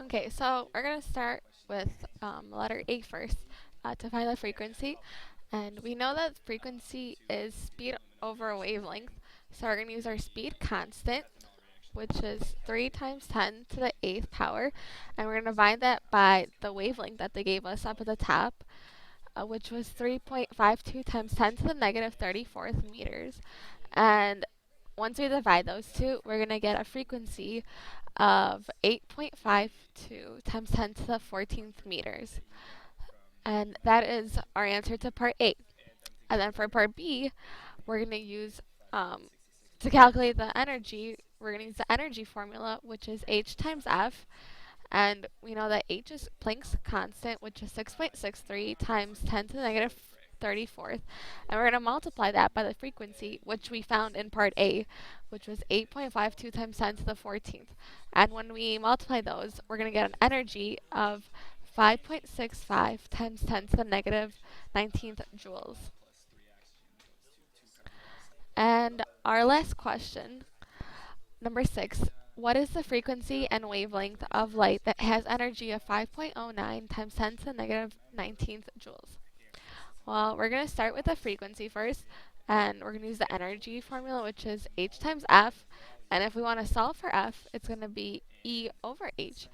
Okay, so we're going to start with letter A first to find the frequency. And we know that frequency is speed over wavelength. So we're going to use our speed constant, which is 3 times 10 to the 8th power. And we're going to divide that by the wavelength that they gave us up at the top, which was 3.52 times 10 to the negative 34th meters. And once we divide those two, we're going to get a frequency of 8.52 times 10 to the 14th meters. And that is our answer to part A. And then for part B, we're going to use, to calculate the energy, we're going to use the energy formula, which is H times F. And we know that H is Planck's constant, which is 6.63 times 10 to the negative 34th. And we're going to multiply that by the frequency, which we found in part A, which was 8.52 times 10 to the 14th. And when we multiply those, we're going to get an energy of 5.65 times 10 to the negative 19th joules. And our last question, number 6. What is the frequency and wavelength of light that has energy of 5.09 times 10 to the negative 19th joules? Well, we're going to start with the frequency first, and we're going to use the energy formula, which is H times F. And if we want to solve for F, it's going to be E over H.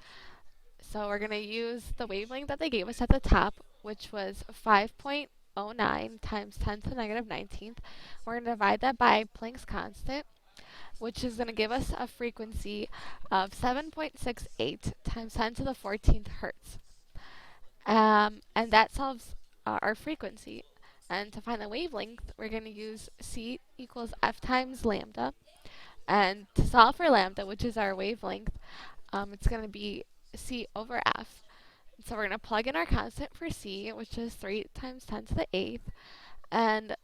So we're going to use the wavelength that they gave us at the top, which was 5.09 times 10 to the negative 19th. We're going to divide that by Planck's constant, which is going to give us a frequency of 7.68 times 10 to the 14th hertz. And that solves our frequency. And to find the wavelength, we're going to use C equals F times lambda. And to solve for lambda, which is our wavelength, it's going to be C over F. So we're going to plug in our constant for C, which is 3 times 10 to the 8th. And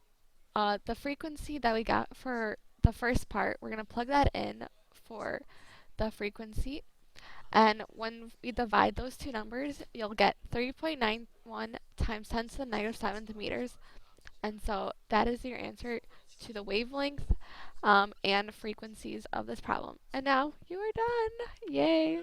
the frequency that we got for the first part, we're going to plug that in for the frequency. And when we divide those two numbers, you'll get 3.91 times 10 to the negative 7th meters. And so that is your answer to the wavelength and frequencies of this problem. And now you are done. Yay!